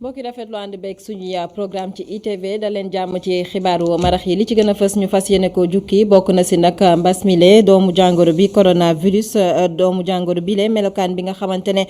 mbokki rafetlu ànd beeg suñuy programme ci ITV da leen jàmm ci xibaaru marax yi li ci gën a fës ñu fas yéene ko jukki bokk na si nag mbas mile doomu jàngoro bi coronavirus doomu jàngoro bi le melokaan bi nga xamante ne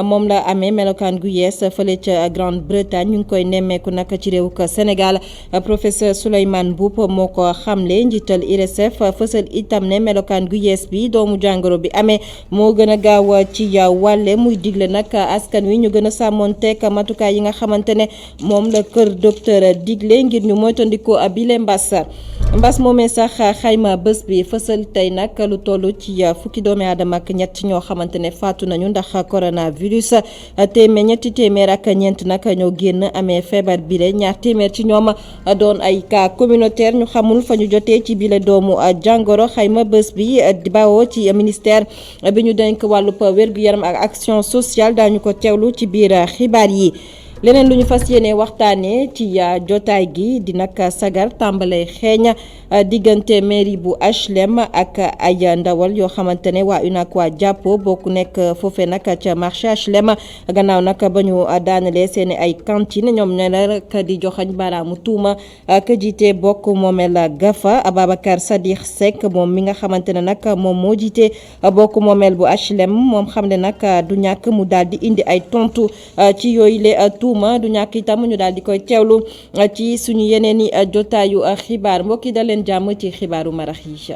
moom la amee melokaan gu yees fële ca Grande-Bretagne ñu ngi koy nemmeeku nag ci réew ko Sénégal professeur Souleymane Mboup moo ko xamle njiital IRESSEF fësal itam ne melokaan gu yees bi doomu jàngoro bi amee moo gën a gaaw ci wàlle muy digle nag askan wi ñu gën a sàmmoonteeg matukaay yi nga xamante ne moom la kër docteur digle ngir ñu moytandikoo bile mbas moomee sax xayma bés bi fësal tey nag lu toll ci fukki doomi aadama ak ñett ñoo xamante ne faatu nañu ndax coronavirus ñetti téeméer ak ñeent nag ñoo génn amee feebar bile ñaar téeméer ci ñoom doon ay cas communautaire ñu xamul fa ñu jotee ci bile doomu jàngoro xayma bés bi bawoo ci ministère bi ñu denk wàllub wér-gu-yaram ak action sociale daañu ko teewlu ci biir xibaar yi. leneen lu ñu fas yéene waxtaanee ci jotaay gi di nag sagar tàmbalee xeeñ diggante mairie bu HLM ak ay ndawal yoo xamante ne waa UNACOIS jàppo bokk nekk foofe nag ca marché HLM gannaaw nag ba ñu daanalee seeni ay cantine ñoom ñoo rek di joxañ baaraamu tuuma ka jiite bokk moomeel Gafa Ababacar Sadikh Seck moom mi nga xamante ne nag moom moo jiite bokk moomeel bu HLM moom xam ne nag du ñàkk mu daal di indi ay tontu ci yooyu le tuuma du ñàkk itam ñu daal di koy teewlu ci suñu yeneen i jotaayu xibaar mbokk yi da leen jàmm ci xibaaru marax yi.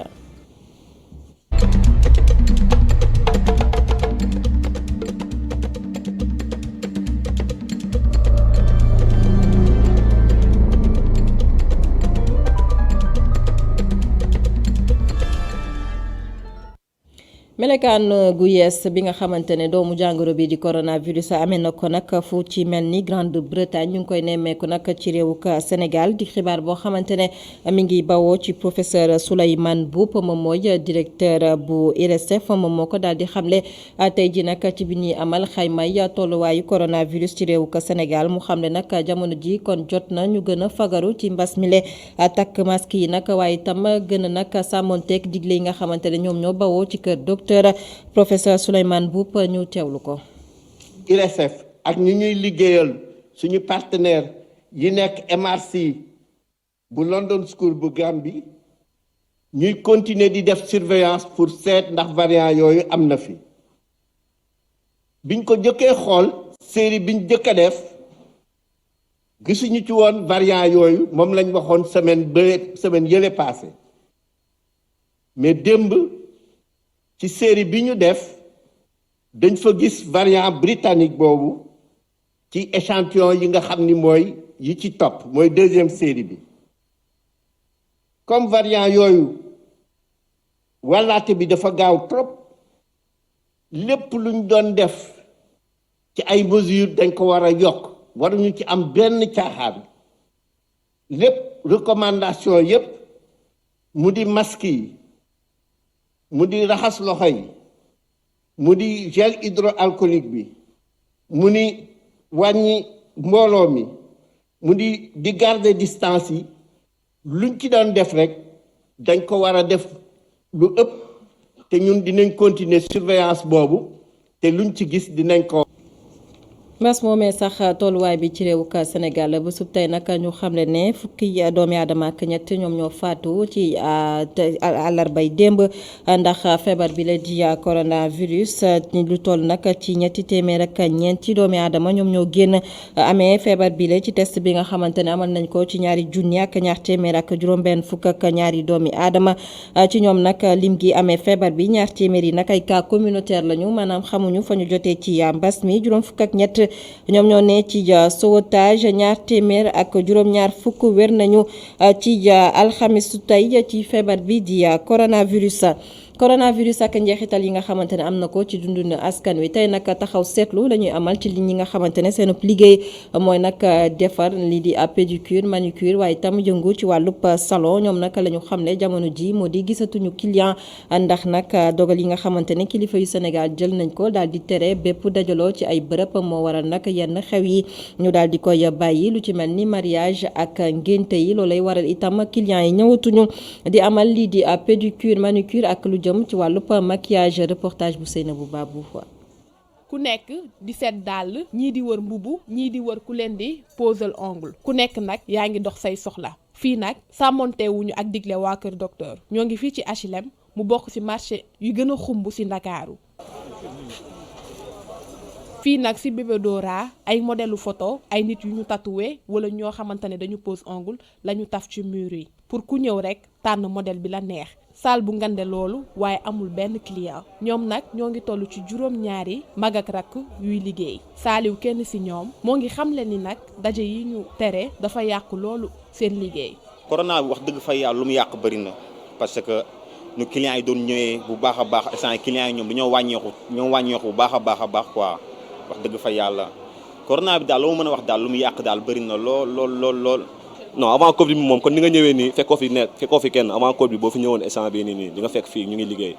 melekaan gu yees bi nga xamante ne doomu jàngoro bi di coronavirus amee na ko nag fu ci mel ni Grande-Bretagne ñu ngi koy nemmeeku nag ci réewuk Sénégal di xibaar boo xamante ne mi ngi bawoo ci professeur Souleymane Mboup moom mooy directeur bu IRESSEF moom moo ko daal di xamle tey ji nag ci bi ñuy amal xaymay tolluwaayu coronavirus ci réewuk Sénégal mu xamle nag jamono ji kon jot na ñu gën a fagaru ci mbas mi le takk masque yi nag waaye itam gën a nag sàmmonteeg digle yi nga xamante ne ñoom ñoo bawoo ci kër professeur Souleymane Mboup ñu teewlu ko. IRESSEF ak ñi ñuy liggéeyal suñu partenaire yi nekk MRC bu London School bu Gambie ñuy continuer di def surveillance pour seet ndax variant yooyu am na fi biñ ko jëkkee xool série biñ jëkk a def gisuñu ci woon variant yooyu moom lañ waxoon semaine yële passé mais démb ci série bi ñu def dañ fa gis variant britannique boobu ci échantillon yi nga xam ni mooy yi ci topp mooy deuxième série bi comme variant yooyu wàllaate bi dafa gaaw trop lépp luñ doon def ci ay mesures dañ ko war a yokk waruñu ci am benn caaxaan lépp recommandation yépp mu di masque yi mu di raxas loxo yi mu di gel hydroalcoolique bi mu ni wàññi mbooloo mi mu di garder distance yi luñ ci doon def rek dañ ko war a def lu ëpp te ñun dinañ continuer surveillance boobu te luñ ci gis dinañ ko. mbas moomee sax tolluwaay bi ci réewuk Sénégal ba sub tey nag ñu xamle ne fukki doomi aadama ak ñett ñoom ñoo faatu ci àllarbay démb ndax feebar bi la di coronavirus lu toll nag ci ñetti téeméer ak ñeenti doomi aadama ñoom ñoo génn amee feebar bi la ci test bi nga xamante ne amal nañ ko ci ñaari junni ak ñaar téeméer ak juróom-benn fukk ak ñaari doomi aadama ci ñoom nag lim gi amee feebar bi ñaar téeméer yi nag ay cas communautaire lañu maanaam xamuñu fa ñu jotee ci mbas mi juróom fukk ak ñett ñoom ñoo ne ci sauvetage ñaar téeméer ak juróom-ñaar fukk wér nañu ci alxamis tey ci feebar bi di coronavirus ak njeexital yi nga xamante ne am na ko ci dundun askan wi tey nag taxaw seetlu la ñuy amal ci li ñi nga xamante ne seen liggéey mooy nag defar lii di pédicure manucure waaye itam yëngu ci wàllub salon ñoom nag la ñu xamle jamono ji moo di gisatuñu client ndax nag dogal yi nga xamante ne kilifa yu Sénégal jël nañ ko daal di tere bépp dajaloo ci ay bërëb moo waral nag yenn xew yi ñu daal di koy bàyyi lu ci mel ni mariage ak ngénte yi loolay waral itam client yi ñëwatuñu di amal lii di pédicure manucure ak lu jëm ci wàllub maquillage reportage bu Seynabou Babou. ku nekk di seet dàll ñii di wër mbubu ñii di wër ku leen di posal ongle ku nekk nag yaa ngi dox say soxla fii nag sàmmontewuñu ak digle waa Kër Docteur ñoo ngi fii ci HLM mu bokk ci marché yu gën a xumb ci Ndakaaru fii nag ci Bébé Dora ay modèlu photo ay nit yu ñu tatoué wala ñoo xamante ne dañu pose ongle la ñu taf ci mur yi pour ku ñëw rek tànn modèle bi la neex salle bu ngande loolu waaye amul benn client ñoom nag ñoo ngi toll ci juróom-ñaari mag ak rakk yuy liggéey saaliw kenn ci ñoom moo ngi xamle ni nag daje yi ñu tere dafa yàq loolu seen liggéey. corona bi wax dëgg fa yàlla lu mu yàq bëri na parce que nu clients yi doon ñëwee bu baax a baax instant clients yi ñoom dañoo wàññeeku bu baax a baax quoi wax dëgg fa yàlla corona bi daal lu ma mën a wax daal lu mu yàq daal bëri na lool. non avant Covid bi moom kon ni nga ñëwee nii fekkoo fi kenn avant Covid bi boo fi ñëwoon instant bii nii di nga fekk fii ñu ngi liggéey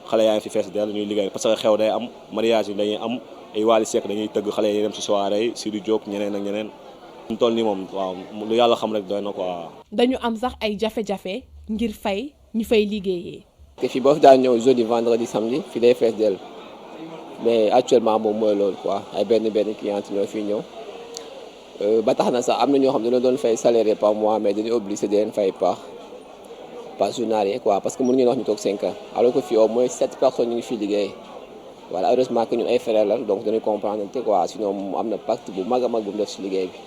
xale yaa ngi fi fees dell ñuy liggéey parce que xew day am mariage yi dañuy am ay Wally Seck dañuy tëgg xale yi dem ci soirée yi Sidy Diop ñeneen ak ñeneen ñu toll nii moom waaw lu yàlla xam rek doy na quoi. dañu am sax ay jafe-jafe ngir fay ñi fay liggéeyee. te fii boo fi daan ñëw jeudi vendredi samedi fii day fees dell mais actuellement moom mooy loolu quoi ay benn client ñoo fiy ñëw. ba tax na sax am na ñoo xam ne dañoo doon fay salaire par mois mais dañuy obligé di leen fay par journalier quoi parce que mënuñu wax ñu toog 5 ans alors que fii au moins 7 personnes ñu ngi fii liggéey voilà heureusement que ñun ay frères la donc dañuy comprendre te quoi sinon am na pacte bu mag a mag bu mu def si liggéey bi.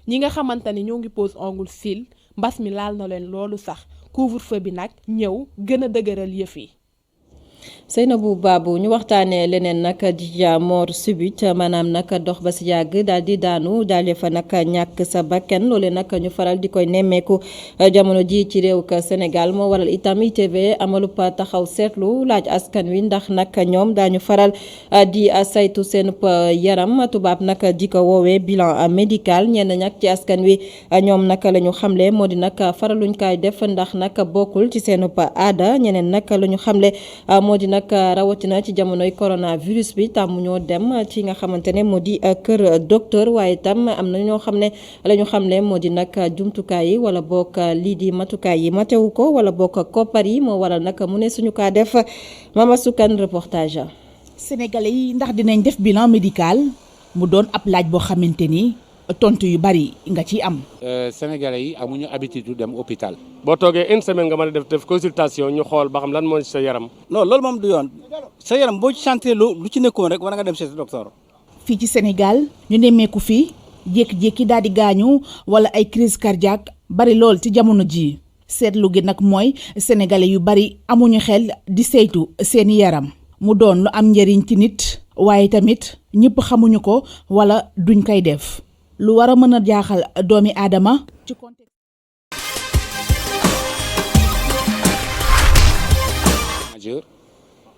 ñi nga xamante ne ñoo ngi pose ongle fil mbas mi laal na leen loolu sax couvre-feu bi nag ñëw gën a dëgëral yëf yi. Seynabou Babou ñu waxtaanee leneen nag di mort subite maanaam nag dox ba si yàgg daal di daanu daal fa nag ñàkk sa bakkan loole nag ñu faral di koy nemmeeku jamono ji ci réew ka Sénégal moo waral itam ITV amalub taxaw seetlu laaj askan wi ndax nag ñoom daañu faral di saytu seen yaram tubaab nag di ko woowee bilan médical ñenn nag ci askan wi ñoom nag la ñu xamle moo di nag faraluñ kaay def ndax nag bokkul ci seen aada ñeneen nag la ñu xamle moo di nag rawatina ci jamonoy coronavirus bi tàmm ñoo dem ci nga xamante ne moo di Kër Docteur waaye tam am na ñoo xam ne la ñu xam ne moo di nag jumtukaay yi wala bokk lii di matukaay yi matewu ko wala bokk koppar yi moo waral nag mu ne suñu kaa def Mama Soukan reportage. Sénégalais yi ndax dinañ def bilan médical mu doon ab laaj boo xamante ni tontu yu bari nga ciy am. Sénégalais yi amuñu habitude du dem hôpital. boo toogee une semaine nga mën a def consultation ñu xool ba xam lan moo ci sa yaram. non loolu moom du yoon sa yaram boo ci sentir lu ci nekkoon rek war nga dem seeti docteur. fii ci Sénégal ñu nemmeeku fii jékki-jékki daal di gaañu wala ay crise cardiaque bari lool ci jamono ji seetlu gi nag mooy sénégalais yu bari amuñu xel di saytu seeni yaram mu doon lu am njëriñ ci nit waaye tamit ñëpp xamuñu ko wala duñ koy def lu war a mën a jaaxal doomi aadama ci contexte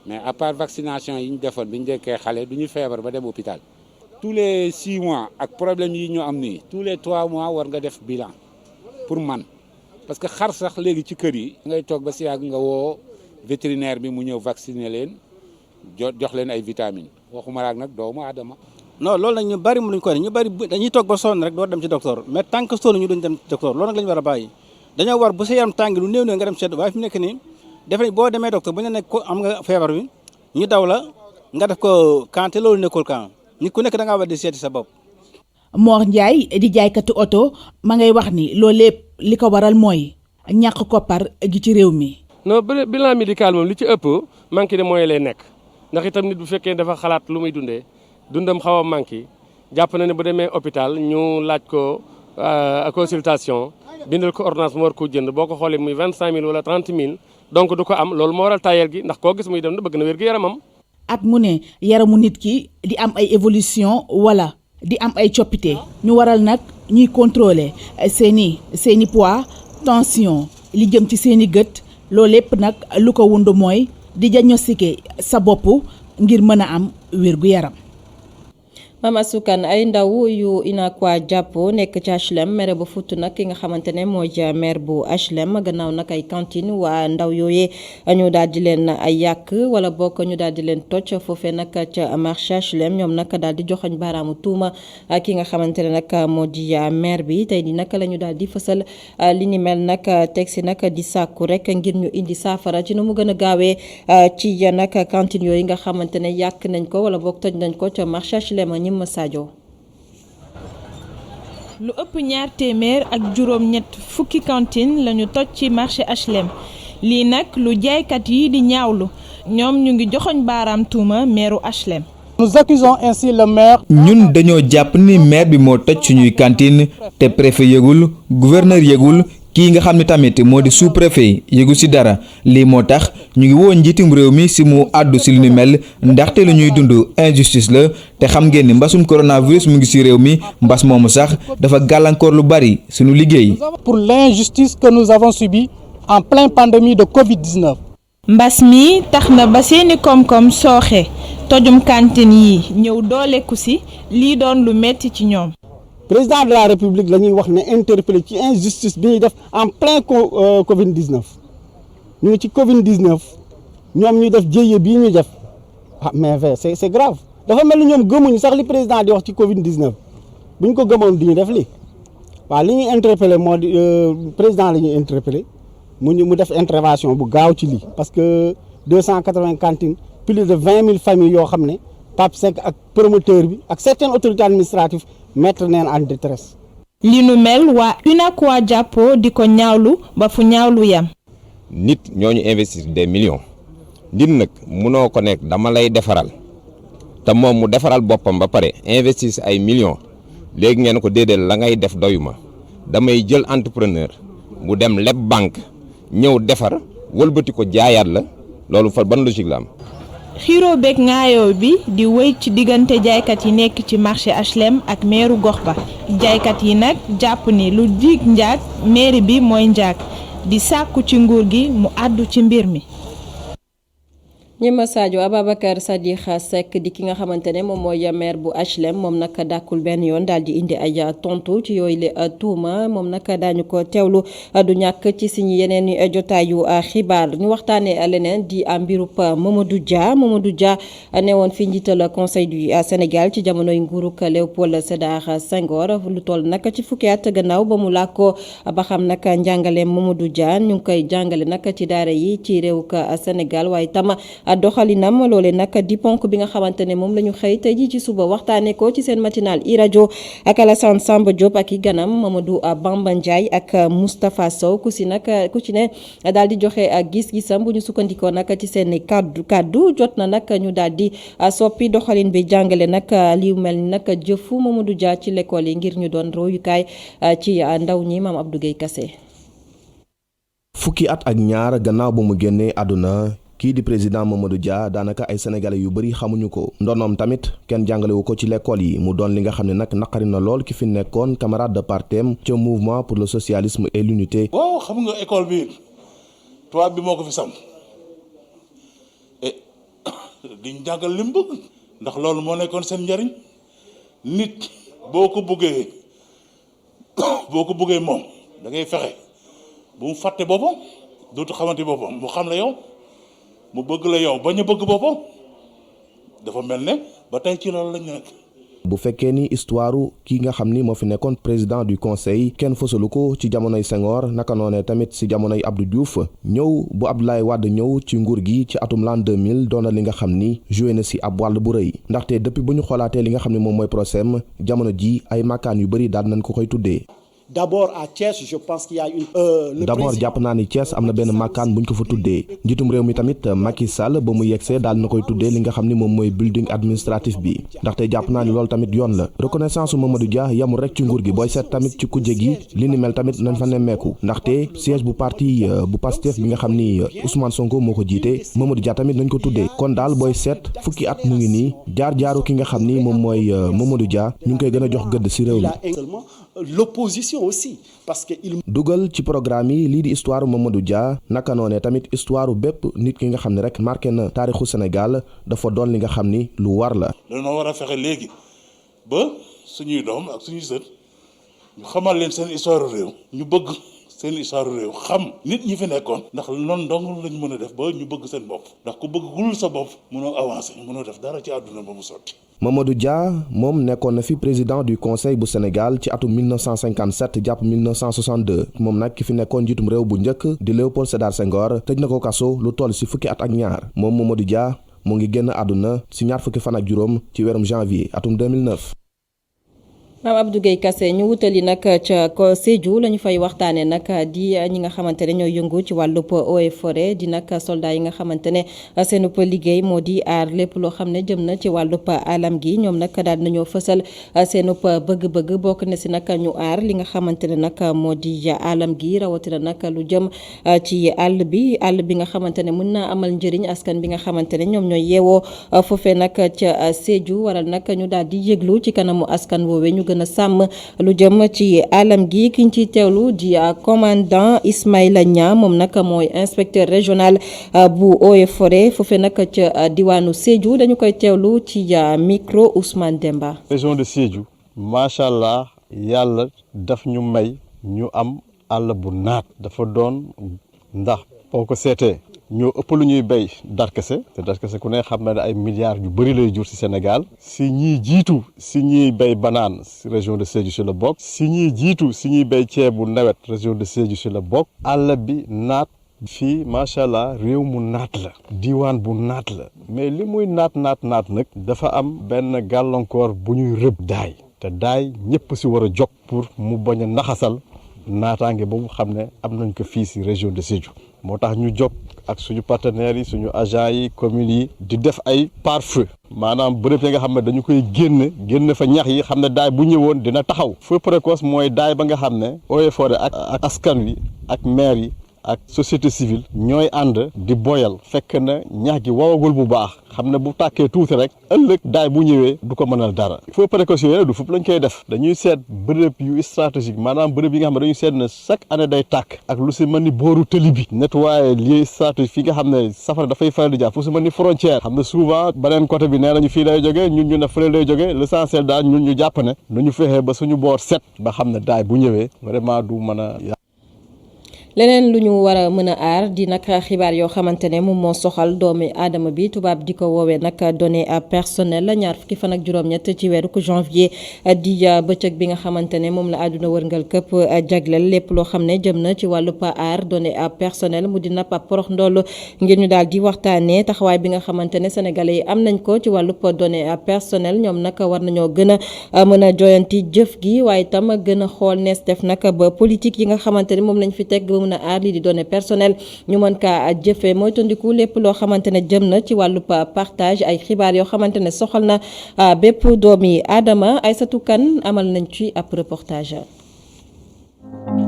mais à part vaccination yi ñu defoon bi ñu dekkee xale du ñu feebar ba dem hôpital tous les 6 mois ak problème yi ñu am nii tous les 3 mois war nga def bilan pour man parce que xar sax léegi ci kër yi ngay toog ba si yàgg nga woo vétérinaire bi mu ñëw vacciner leen jox leen ay vitamines waxuma laak nag doomu aadama. non loolu nag ñu bari mënuñ ko ñu bari dañuy toog ba sonn rek door dem ci docteur mais tant que sonn ñu duñ dem ci docteur loolu nag la ñu war a bàyyi dañoo war bu sa yaram tàng lu néew nga dem seet waaye fi mu nekk nii def nañ boo demee docteur bu ñu nekk ko am nga feebar bi ñu daw la nga def ko kante loolu nekkul kan nit ku nekk da ngaa war di seeti sa bopp. Mor Ndiaye di jaaykatu oto ma ngay wax ni loolu lépp li ko waral mooy ñàkk koppar gi ci réew mi. non bilan médical moom li ci ëpp manqué de moyen lay nekk ndax itam nit bu fekkee dafa xalaat lu muy dundee dundam xaw a manqué jàpp na ne bu demee hôpital ñu laaj ko consultation bindal ko ordonnance mu war ko jënd boo ko xoolee muy 25000 wala 30000 donc du ko am loolu moo waral tayel gi ndax koo gis muy dem bëgg na wér gu yaramam. at mu ne yaramu nit ki di am ay évolution wala di am ay coppite ñu waral nag ñuy contrôler seeni poids tension li jëm ci seeni gët loolu lépp nag lu ko wund mooy di diagnostiquer sa bopp ngir mën a am wér gu yaram. Mama Sukan ay ndaw yu Unacois jàppo nekk ci HLM mere ba futt nag ki nga xamante ne mooy maire bu HLM gannaaw nag ay cantine waa ndaw yooyee ñu daal di leen ay yàq wala bokk ñu daal di leen toj foofee nag ca marché HLM ñoom nag daal di joxoñ baaraamu tuuma ki nga xamante ne nag moo di maire bi tey di nag la ñu daal di fësal li ni mel nag teg si nag di sàkku rek ngir ñu indi saafara ci nu mu gën a gaawee ci nag cantine yooyu nga xamante ne yàq nañ ko wala bokk toj nañ ko ca marché HLM Sadio. lu ëpp ñaar téeméer ak juróom-ñett fukki cantine lañu toj ci marché HLM lii nag lu jaaykat yi di ñaawlu ñoom ñu ngi joxoñ baaraam tuuma meeru HLM. Nous accusons ainsi le maire. ñun dañoo jàpp ni maire bi moo toj suñuy cantine te préfet yëgul gouverneur yëgul kii nga xam ne tamit moo di sous-préfet yëgu ci dara lii moo tax ñu ngi woo njiitum réew mi ci mu àddu ci lu ñu mel ndaxte lu ñuy dund injustice la te xam ngeen ni mbasum coronavirus mu ngi ci réew mi mbas moomu sax dafa gàllankoor lu bari suñu liggéey. Pour l'injustice que nous avons subie en pleine pandémie de Covid-19. mbas mi tax na ba seeni koom-koom sooxe tojum cantine yi ñëw dooleku ci lii doon lu metti ci ñoom. Président de la République la ñuy wax ne interpellé ci injustice bi ñuy def en plein Covid-19 ñu ngi ci Covid-19 ñoom ñuy def jéye bii ñuy def mais c'est grave dafa mel ni ñoom gëmuñu sax li président di wax ci Covid-19 bu ñu ko gëmoon di ñu def lii waaw li ñuy interpellé moo di président la ñuy interpellé mu def intervention bu gaaw ci lii parce que 280 cantines plus de 20 000 familles yoo xam ne Pape Seck ak promoteur bi ak certaines autorités administratives mettre neen en détresse. li nu mel waa Unacois jàppoo di ko ñaawlu ba fu ñaawlu yam. nit ñooñu investir des millions nit nag munoo ko nekk dama lay defaral te moom mu defaral boppam ba pare investir si ay millions léegi ngeen ko déedéet la ngay def doyuma damay jël entrepreneur mu dem leb banque ñëw defar wëlbati ko jaayaat la loolu fa ban logique la am. xiiroo beeg ngaayoo bi di wéy ci diggante jaaykat yi nekk ci marché HLM ak meeru gox ba jaaykat yi nag jàpp ni lu dig njaag mairie bi mooy njaag di sàkku ci nguur gi mu àddu ci mbir mi. ñima Sadio Ababacar Sadikh Seck di ki nga xamante ne moom mooy maire bu HLM moom nag dàkkul benn yoon daal di indi ay tontu ci yooyu le tuuma moom nag daañu ko teewlu du ñàkk ci suñu yeneen i jotaayu xibaar ñu waxtaanee leneen di mbirub Mamadou Dia ne woon fi njiital conseil du Sénégal ci jamonoy nguuruk Léopold Sédar Senghor lu toll nag ci fukki at gannaaw ba mu làkkoo ba xam nag njàngaleem Mamadou Dia ñu ngi koy jàngale nag ci daara yi ci réewuk Sénégal waaye tam doxalinam loole nag di ponk bi nga xamante ne moom la ñu xëy tey ji ci suba waxtaanee ko ci seen matinal iRadio ak Alassane Samba Diop ak i ganam Mamadou Bamba Ndiaye ak Moustapha Sow ku ci ne daal di joxe gis-gisam bu ñu sukkandikoo nag ci seen kaddu jot na nag ñu daal di soppi doxalin bi jàngale nag li mel ni nag jëfu Mamadou Dia ci l'école yi ngir ñu doon royukaay ci ndaw ñi Mame Abdou Gueye Kassé. fukki at ak ñaar gannaaw ba mu génnee àdduna kii di président Mamadou Dia daanaka ay sénégalais yu bëri xamuñu ko ndonoom tamit kenn jàngalewu ko ci l'école yi mu doon li nga xam ne nag naqari na lool ki fi nekkoon camarade de partem ca mouvement pour le socialisme et l'unité. waaw xam nga école bi tubaab bi moo ko fi sam diñ jàngal li mu bëgg ndax loolu moo nekkoon seen njariñ nit boo ko bëggee moom da ngay fexe bu mu fàtte boppam dootu xamante boppam mu xam la yow mu bëgg la yow bañ a bëgg boppam dafa mel ne ba tey ci loolu lañ nekk. bu fekkee ni histoire kii nga xam ni moo fi nekkoon président du conseil kenn fësalu ko ci jamonoy Senghor naka noonee tamit ci jamonoy Abdou Diouf ñëw bu Abdoulaye Wade ñëw ci nguur gi ci atum l'an 2000 doon na li nga xam ni joué na ci ab wàll bu rëy ndaxte depuis bu ñu xoolaatee li nga xam ne moom mooy procès jamono ji ay makkaan yu bëri daal nañ ko koy tuddee. D'abord à Thiès je pense qu'il y a une d'abord jàpp naa ni Thiès am na benn makkaan buñ ko fa tuddee njiitum réew mi tamit Macky Sall ba mu yegsee daal na koy tuddee li nga xam ni moom mooy building administratif bi ndaxte jàpp naa ni loolu tamit yoon la reconnaissance su Mamadou Dia yamul rek ci nguur gi booy seet tamit ci kujje gi li ni mel tamit nañ fa nemmeeku ndaxte siège bu parti bu Pastef bi nga xam ni Ousmane Sonko moo ko jiite Mamadou Dia tamit nañ ko tuddee kon daal booy seet fukki at mu ngi nii jaar-jaaru ki nga xam ni moom mooy Mamadou Dia ñu ngi koy gën a jox gëdd ci réew mi. L'opposition aussi parce que il dugal ci programme yi lii di histoire Mamadou Dia naka noonee tamit histoire bépp nit ki nga xam ne rek marqué na taarixu Sénégal dafa doon li nga xam ni lu war la. dañoo war a fexe léegi ba suñuy doom ak suñuy sët ñu xamal leen seen histoire réew ñu bëgg seen histoire réew xam nit ñi fi nekkoon ndax noonu dong lañ mën a def ba ñu bëgg seen bopp ndax ku bëggul sa bopp mënoo avancer mënoo def dara ci àdduna ba mu sotti. Mamadou Dia moom nekkoon na fi président du conseil bu Sénégal ci atum 1957 jàpp 1962 moom nag ki fi nekkoon njiitum réew bu njëkk di Léopold Sédar Senghor tëj na ko kaso lu toll si fukki at ak ñaar moom Mamadou Dia mu ngi génn àdduna si ñaar fukki fan ak juróom ci weerum janvier atum 2009. Maam Abdou Guèye Kassé ñu wutali nag ca ko Sédhiou la ñu fay waxtaanee nag di ñi nga xamante ne ñooy yëngu ci wàllub eaux et forêt di nag soldat yi nga xamante ne seenub liggéey moo di aar lépp loo xam ne jëm na ci wàllub alam gi ñoom nag daal nañoo fësal seenub bëgg-bëgg bokk na si nag ñu aar li nga xamante ne nag moo di alam gi rawatina nag lu jëm ci àll bi nga xamante ne mën naa amal njëriñ askan bi nga xamante ne ñoom ñooy yeewoo foofee nag ca Sédhiou waral nag ñu daal di yëglu ci kanamu askan woowee ñu gën a sàmm lu jëm ci alam gi kiñ ci teewlu di commandant Ismaïla Niang moom nag mooy inspecteur régional bu eaux et forêt foofee nag ca diwaanu Sédhiou dañu koy teewlu ci micro Ousmane Demba. région de Sédhiou macha allah yàlla daf ñu may ñu am àll bu naat dafa doon ndax boo ko seetee ñoo ëpp lu ñuy béy darkase te darkase ku ne xam na ne ay milliards yu bëri lay jur ci Sénégal si ñiy jiitu si ñiy béy banaan si région de Sédhiou si la bokk si ñiy jiitu si ñuy béy ceebu nawet région de Sédhiou si la bokk àll bi naat fii macha allah réew mu naat la diwaan bu naat la mais li muy naat nag dafa am benn gàllankoor bu ñuy rëbb daay te daay ñëpp si war a jóg pour mu bañ a naxasal naataange boobu xam ne am nañ ko fii si région de Sédhiou moo tax ñu jóg ak suñu partenaires yi suñu agents yi communes yi di def ay pare-feu maanaam bërëb yi nga xam ne dañu koy génn fa ñax yi xam ne daay bu ñëwoon dina taxaw feu précoce mooy daay ba nga xam ne eaux et forêt ak askan wi ak maire yi ak société civile ñooy ànd di boyal fekk na ñax gi wawagul bu baax xam ne bu tàkkee tuuti rek ëllëg daay bu ñëwee du ko mënal dara feu précoce yooyu du fëpp lañ koy def dañuy seet bërëb yu stratégique maanaam bërëb yi nga xam ne dañuy seet ne chaque année day tàkk ak lu si mel ni booru tëli bi nettoyer lieu stratégique fi nga xam ne safara dafay faral di jaar fu si mel ni frontière xam ne souvent beneen côté bi nee nañu fii lay jógee ñun ñu ne fële lay jógee l'essentiel daal ñun ñu jàpp ne nañu fexee ba suñu boor set ba xam ne daay bu ñëwee vraiment du mën a leneen lu ñu war a mën a aar di nag xibaar yoo xamante ne moom moo soxal doomi aadama bi tubaab di ko woowee nag données personnelles ñaar fukki fan ak juróom-ñett ci weeru janvier di bëccëg bi nga xamante ne moom la àdduna wërngal këpp jagleel lépp loo xam ne jëm na ci wàllu aar données personnelles mu di napp ab porox ndoll ngir ñu daal di waxtaanee taxawaay bi nga xamante ne sénégalais yi am nañ ko ci wàllu données personnelles ñoom nag war nañoo gën a mën a joyanti jëf gi waaye itam gën a xool nees def nag ba politique yi nga xamante ne moom lañ fi teg mën a aar lii di données personnelles ñu mën kaa jëfee mooy tondiku lépp loo xamante ne jëm na ci wàllu partage ay xibaar yoo xamante ne soxal na bépp doomi aadama Aïssatou Kane amal nañ ci ab reportage.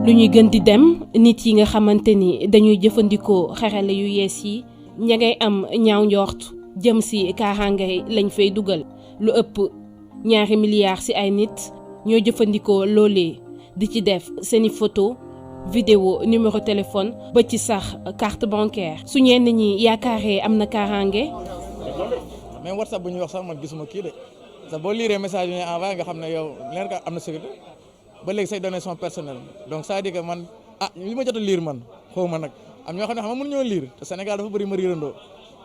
lu ñuy gën di dem nit yi nga xamante ni dañuy jëfandikoo xarale yu yees yi ña ngay am ñaaw njort jëm si kaaraange lañ fay dugal lu ëpp 2 milliards si ay nit ñoo jëfandikoo loolee di ci def seeni photo vidéo numéro téléphone ba ci sax carte bancaire su ñenn ñi yaakaaree am na kaaraange. même WhatsApp bu ñuy wax sax man gisuma kii de sax boo liiree message yi ñu envoyé nga xam ne yow leer nga am na sécurité ba léegi say données sont personnelles donc ça veut dire que man li ma jot a lire man xaw ma nag am ñoo xam ne mënuñoo lire te Sénégal dafa bëri ma riirandoo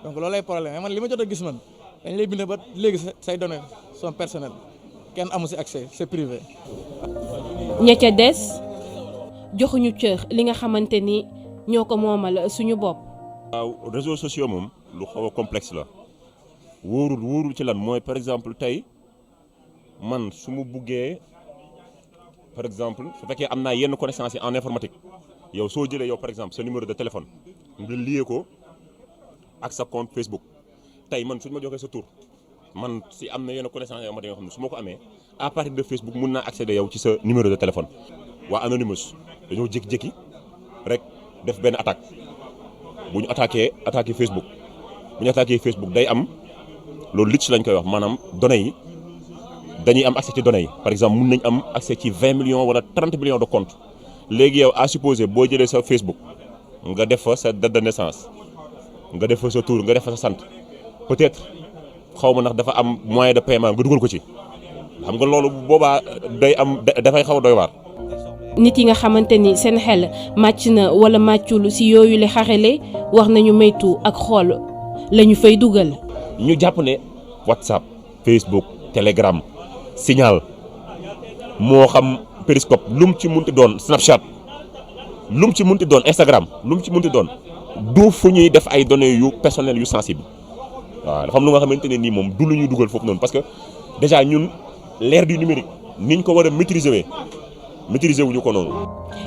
donc loolu lay problème mais man li ma jot a gis man dañ lay bind ba léegi say données sont personnelles kenn amu si accès c'est privé. ña ca des. joxuñu cër li nga xamante ni ñoo ko moomal suñu bopp. waaw réseaux sociaux moom lu xaw a complexe la wóorul ci lan mooy par exemple tey man su ma buggee par exemple su fekkee am naa yenn connaissance yi en informatique yow soo jëlee yow par exemple sa numéro de téléphone nga lié ko ak sa compte Facebook tey man suñu ma joxee sa tur man si am na yenn connaissance yoo xam ne su ma ko amee à partir de Facebook mun naa accéder yow ci sa numéro de téléphone. waa Anonymous dañoo jékki-jékki rek def benn attaque bu ñu attaqué Facebook bu ñu attaqué Facebook day am loolu lit lañ koy wax maanaam données yi dañuy am accès ci données yi par exemple mun nañ am accès ci 20 millions wala 30 millions de comptes léegi yow à supposer boo jëlee sa Facebook nga def fa sa date de naissance nga def fa sa tour nga def fa sa sant peut-être xaw ma ndax dafa am moyen de paiement nga dugal ko ci xam nga loolu boobaa day am dafay xaw a doy waar. nit yi nga xamante ni seen xel màcc na wala màccul ci yooyu le xarale wax nañu moytu ak xool la ñu fay dugal. ñu jàpp ne WhatsApp Facebook Telegram Signal moo xam Periscope lu mu ci munti doon Snapchat lu mu ci munti doon Instagram lu mu ci munti doon du fu ñuy def ay données yu personnelles yu sensibles waaw dafa am lu nga xamante ne nii moom du lu ñuy dugal foofu noonu parce que déjà ñun l'ère du numérique niñ ko war a maîtriser wuñu ko noonu.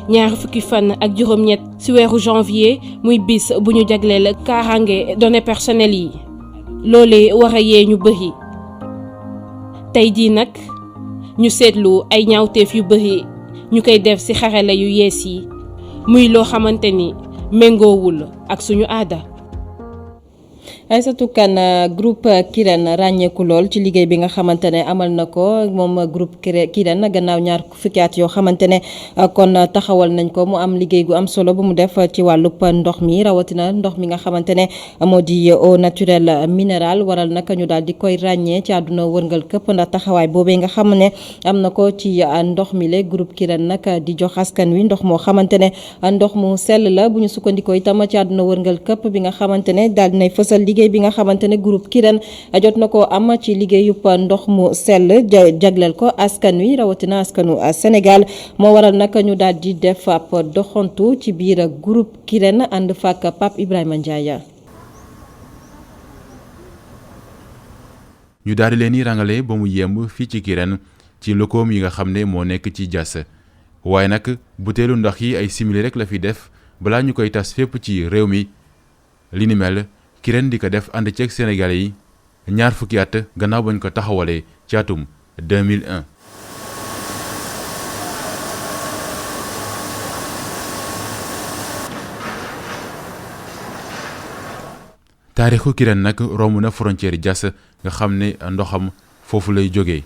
ñaar fukki fan ak juróom-ñett ci weeru janvier muy bis bu ñu jagleel kaaraange données personnelles yi loolee war a yee ñu bëri tey jii nag ñu seetlu ay ñaawteef yu bëri ñu koy def ci xarala yu yees yi muy loo xamante ni méngoowul ak suñu aada. Aïssatou Kane groupe Kirène ràññeeku lool ci liggéey bi nga xamante ne amal na ko moom groupe Kirène gannaaw ñaar fukki at yoo xamante ne kon taxawal nañ ko mu am liggéey gu am solo bu mu def ci wàllub ndox mi rawatina ndox mi nga xamante ne moo di eau naturelle minérale waral nag ñu daal di koy ràññee ci àdduna wërngal këpp ndax taxawaay boobee nga xam ne am na ko ci ndox mi le groupe Kirène nag di jox askan wi ndox moo xamante ne ndox mu sell la bu ñu sukkandikoo itam ci àdduna wërngal këpp bi nga xamante ne daal dinay fësal liggéey bi nga xamante ne groupe Kirène jot na koo am ci liggéeyub ndox mu sell jagleel ko askan wi rawatina askanu Sénégal moo waral nag ñu daal di def ab doxantu ci biir groupe Kirène ànd fàkk Pape Ibrahima Ndiaye. ñu daal di leen di rangale ba mu yemb fii ci Kirène ci lokoom yi nga xam ne moo nekk ci Diass waaye nag buteelu ndox yi ay simili rek la fi def balaa ñu koy tas fépp ci réew mi li ni mel Kirène di ko def ànd ceeg Sénégalais yi ñaar fukki at gannaaw bañ ko taxawalee ci atum 2001. taarixu Kirène nag romb na frontière Diass nga xam ne ndoxam foofu lay jógee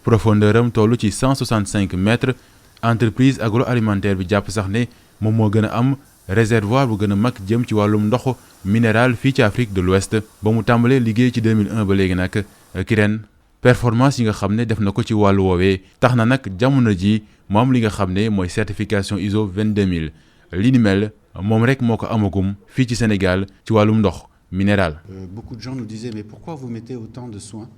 profondeur am toll ci 165 mètres entreprise agroalimentaire bi jàpp sax ne moom moo gën a am réservoir bu gën a mag jëm ci wàllum ndox minéral fii ci Afrique de l'Ouest ba mu tàmbalee liggéey ci 2001 ba léegi nag Kirène performance yi nga xam ne def na ko ci wàllu woowee tax na nag jamono ji mu am li nga xam ne mooy certification ISO 22000 li ni mel moom rek moo ko amagum fii ci Sénégal ci wàllum ndox minéral. Beaucoup de gens nous disaient mais pourquoi vous mettez autant de soins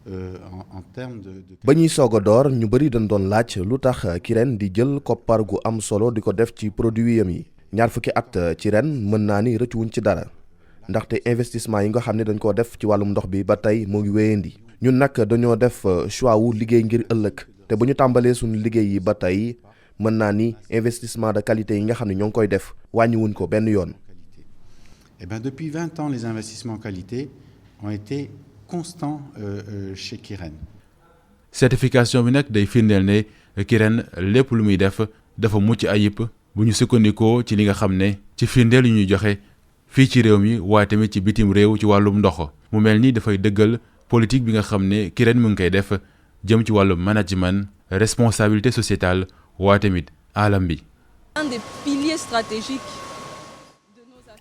en termes de. ba ñuy soog a door ñu bëri dañ doon laaj lu tax Kirène di jël koppar gu am solo di ko def ci produit yam yi ñaar fukki at ci ren mën naa ni rëccuwuñ ci dara ndaxte investissement yi nga xam ne dañ koo def ci wàllum ndox bi ba tey moo ngi wéyandi ñun nag dañoo def choix wu liggéey ngir ëllëg te bu ñu tàmbalee suñu liggéey yi ba tey mën naa ni investissement de qualité yi nga xam ne ñoo ngi koy def wàññiwuñ ko benn yoon. Eh bien, depuis 20 ans, les investissements en qualité ont été constants chez Kirène. certification bi nag day firndeel ne Kirène lépp lu muy def dafa mucc ayib bu ñu sukkandikoo ci li nga xam ne ci firndeel yu ñuy joxe fii ci réew mi waaye tamit ci bitim réew ci wàllum ndox mu mel ni dafay dëggal politique bi nga xam ne Kirène mu ngi koy def jëm ci wàllum management responsabilité sociétale waaye tamit alam bi. Un des piliers stratégiques.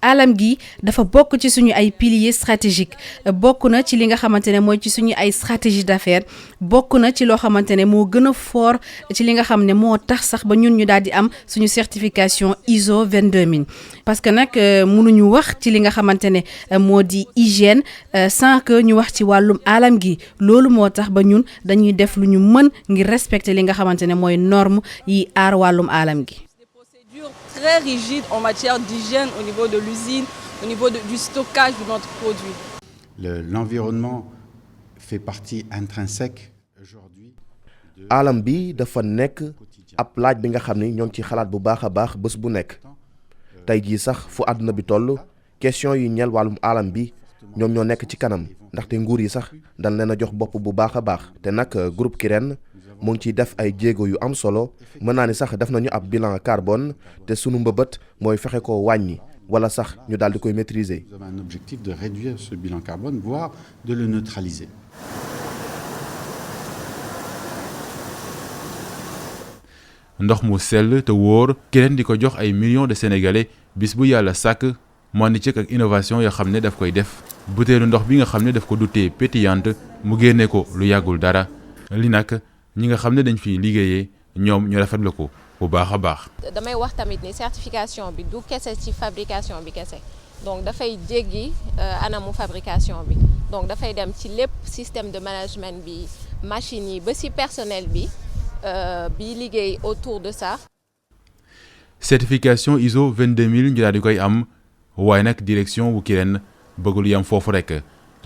alam gi dafa bokk ci suñu ay piliers stratégiques bokk na ci li nga xamante ne mooy ci suñu ay stratégie d'affaires bokk na ci loo xamante ne moo gën a fort ci li nga xam ne moo tax sax ba ñun ñu daal di am suñu certification ISO 22000 parce que nag mënuñu wax ci li nga xamante ne moo di hygiène sans que ñu wax ci wàllum alam gi loolu moo tax ba ñun dañuy def lu ñu mën ngir respecter li nga xamante ne mooy norme yi aar wàllum alam gi. Très rigide en matière d'hygiène au niveau de l'usine, au niveau du stockage de notre produit. L'environnement fait partie intrinsèque aujourd'hui. alam bi dafa nekk ab laaj bi nga xam ni ñoo ngi ci xalaat bu baax a baax bés bu nekk tey jii sax fu àdduna bi toll question yi ñeel wàllum alam bi ñoom ñoo nekk ci kanam ndaxte nguur yi sax dañ leen a jox bopp bu baax a baax te nag groupe Kirène mu ngi ciy def ay jéego yu am solo mën naa ni sax def nañu ab bilan carbone te sunu mbëbët mooy fexe ko wàññi wala sax ñu daal di koy maîtriser. Nous avons un objectif de réduire ce bilan carbone, voire de le neutraliser. ndox mu sell te wóor Kirène di ko jox ay millions de sénégalais bis bu yàlla sàkk mu ànd ci ak innovation yoo xam ne daf koy def butéelu ndox bi nga xam ne daf ko dutee pétillante mu génne ko lu yàggul dara li nag ñi nga xam ne dañ fiy liggéeyee ñoom ñu rafetlu ko bu baax a baax. damay wax tamit ni certification bi du kese ci fabrication bi kese donc dafay jéggi anamu fabrication bi donc dafay dem ci lépp système de management bi machine yi ba ci personnel bi liggéey autour de ça. certification ISO 22000 ñu daal di koy am waaye nag direction wu Kirène bëggul yam foofu rek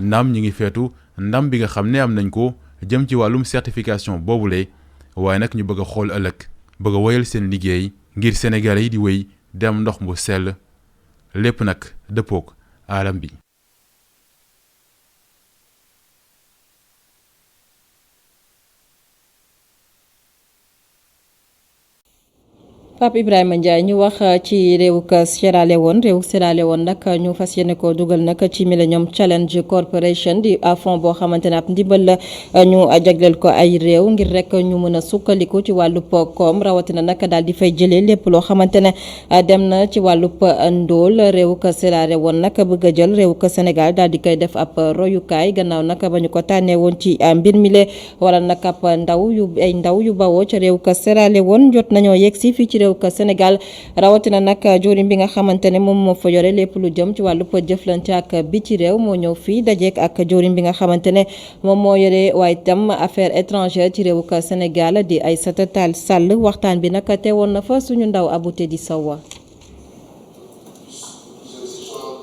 ndam ñi ngi feetu ndam bi nga xam ne am nañ ko jëm ci wàllum certification boobule waaye nag ñu bëgg a xool ëllëg bëgg a woyal seen liggéey ngir Sénégalais yi di wéy dem ndox mu sell lépp nag dëppook aalam bi. Pape Ibrahima Ndiaye ñu wax ci réewuk Sierra Leone nag ñu fas yéene ko dugal nag ci Millennium Challenge Corporation di fond boo xamante ne ab ndimbal la ñu jagleel ko ay réew ngir rek ñu mën a sukkandiku ci wàllub koom rawatina nag daal di fay jëlee lépp loo xamante ne dem na ci wàllub ndóol réewuk Sierra Leone nag bëgg a jël réewuk Sénégal daal di koy def ab royukaay gannaaw nag ba ñu ko tànnee woon ci mbir mile wala nag ab ndaw yu bawoo ca réewuk Sierra Leone jot nañoo yegg si fii ci réew ka Sénégal rawatina nag jëwriñ bi nga xamante ne moom moo fa yore lépp lu jëm ci wàllu jëflante ak bi ci réew moo ñëw fii dajeek ak jëwriñ bi nga xamante ne moom moo yore waaye itam affaires étrangères ci réewu ka Sénégal di Aïssata Tall Sall waxtaan bi nag teewoon na fa suñu ndaw Abouté di Sawa.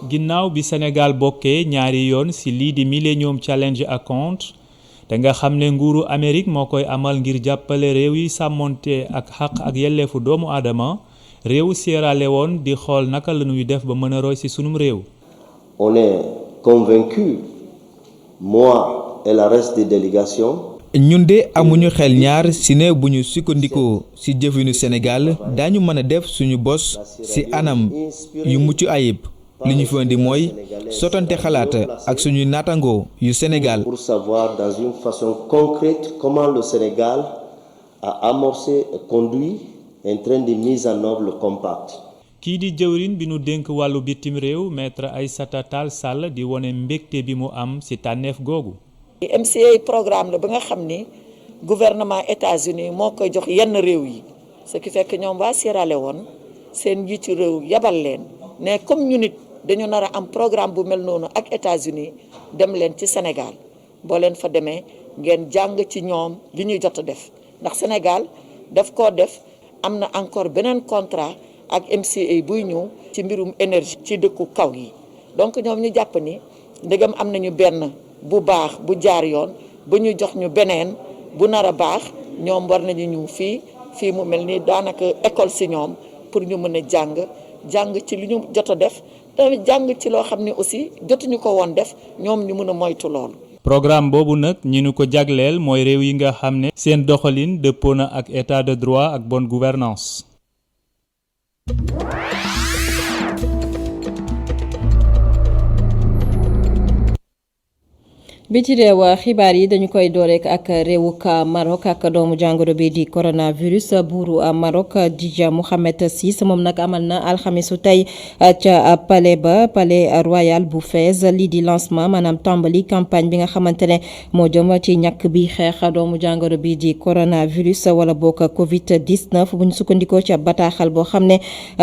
ginnaaw bi Sénégal bokkee ñaari yoon ci lii di Millennium Challenge Account te nga xam ne nguuru Amérique moo koy amal ngir jàppale réew yi sàmmonte ak xaq ak yelleefu doomu aadama réewu Sierra Leone di xool naka la ñuy def ba mën a roy ci sunum réew. On est convaincu, moi et le reste des délégations. ñun de amuñu xel ñaar ci ne bu ñu sukkandikoo ci jëfinu Sénégal daañu mën a def suñu bos ci anam yu mucc ayib. li ñu fi indi mooy sottante xalaat ak suñuy naataangoo yu Sénégal. Pour savoir dans une façon concrète comment le Sénégal a amorcé et conduit un train de mise en œuvre le compact. kii di jëwriñ bi nu dénk wàllu bitim réew maître Aïssata Tall Sall di wone mbégte bi mu am ci tànneef googu. MCA programme la ba nga xam ni gouvernement États-Unis moo koy jox yenn réew yi ce qui fait que ñoom waa Sierra Leone seen njiitu réew yabal leen ne comme ñu nit dañu nar a am programme bu mel noonu ak États-Unis dem leen ci Sénégal boo leen fa demee ngeen jàng ci ñoom li ñuy jot a def ndax Sénégal daf koo def am na encore beneen contrat ak MCA buy ñëw ci mbirum énergie ci dëkku kaw yi donc ñoom ñu jàpp ni ndegam am nañu benn bu baax bu jaar yoon bu ñu jox ñu beneen bu nar a baax ñoom war nañu ñu fii mu mel ni daanaka école si ñoom pour ñu mën a jàng ci li ñu jot a def tamit jàng ci loo xam ne aussi jotuñu ko woon def ñoom ñu mën a moytu loolu. programme boobu nag ñi nu ko jagleel mooy réew yi nga xam ne seen doxalin dëppoo na ak état de droit ak bonne gouvernance bi ci réew xibaar yi dañu koy dooreek ak réewuk Maroc ak doomu jàngoro bi di coronavirus buuru Maroc Dija Mohamed VI moom nag amal na alxamisu tey ca palais royal bu Fès lii di lancement maanaam tàmbali campagne bi nga xamante ne moo jëm ci ñàkk bi xeex doomu jàngoro bi di coronavirus wala boog Covid 19 bu ñu sukkandikoo ca bataaxal boo xam ne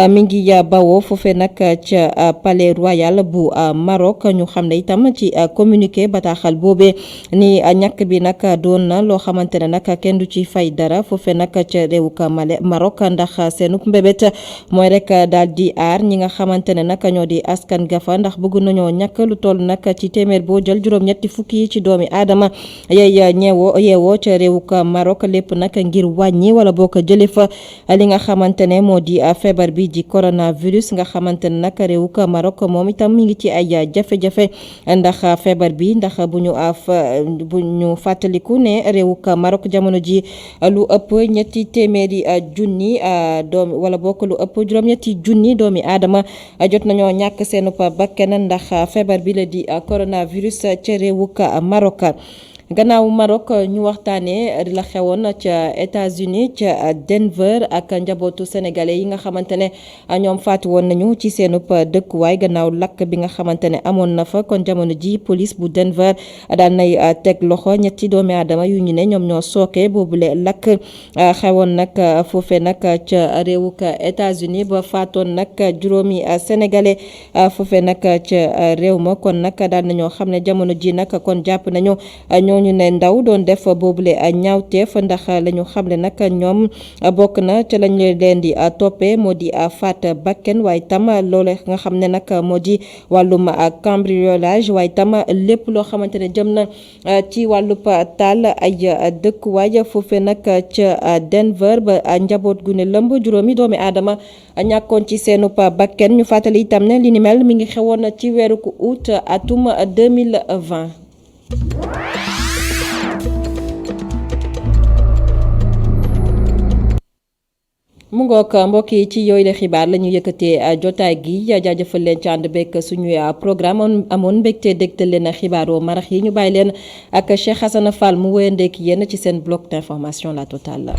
mi ngi bawoo foofee nag ca palais royal bu Maroc ñu xam ne itam ci communiqué bataaxal boobee ni ñàkk bi nag doon na loo xamante ne nag kenn du ci fay dara foofee nag ca réewuk Maroc ndax seenub mbébét mooy rek daal di aar ñi nga xamante ne nag ñoo di askan gafa ndax bëgg nañoo ñàkk lu toll nag ci téeméer boo jël juróom-ñetti fukki yi ci doomi aadama yay yeewoo ca réewuk Maroc lépp nag ngir wàññi wala boo ko jëlee fa li nga xamante ne moo di feebar bi di coronavirus nga xamante ne nag réewuk Maroc moom itam mi ngi ci ay jafe-jafe ndax feebar bi ndax bu ñu fàttaliku ne réewuk Maroc jamono ji lu ëpp ñetti téeméeri junni doom wala bokk lu ëpp juróom-ñetti junni doomi aadama jot nañoo ñàkk seen bakkan ndax feebar bi la di coronavirus ca réewuk Maroc gannaaw Maroc ñu waxtaanee la xewoon ca États-Unis ca Denver ak njabootu sénégalais yi nga xamante ne ñoom faatu woon nañu ci seenub dëkkuwaay gannaaw lakk bi nga xamante ne amoon na fa kon jamono ji police bu Denver daan nay teg loxo ñetti doomi aadama yu ñu ne ñoom ñoo sooke boobule lakk xewoon nag foofe nag ca réewuk États-Unis ba faatoon nag juróomi sénégalais foofe nag ca réew ma kon nag daan nañoo xam ne jamono ji nag kon jàpp nañu ñooñu ne ndaw doon def boobule ñaawteef ndax la ñu xamle nag ñoom bokk na ca lañ leen di toppee moo di faat bakken waaye tam loole nga xam ne nag moo di wàllum cambriolage waaye tam lépp loo xamante ne jëm na ci wàllub taal ay dëkkuwaay foofe nag ca Denver ba njaboot gu ne lëmb juróomi doomi aadama ñàkkoon ci seenub bakken ñu fàttali itam ne li ni mel mi ngi xewoon ci weeru août atum 2020. mu ngoog mbokk yi ci yooyu la xibaar la ñu yëkkatee jotaay gi jaajëfal leen ci ànd beeg suñuy programme amoon mbégte dégtal leen xibaaru marax yi ñu bàyyi leen ak Cheikh Hassana Fall mu wéyandeek yéen ci seen bloc d'information la totale.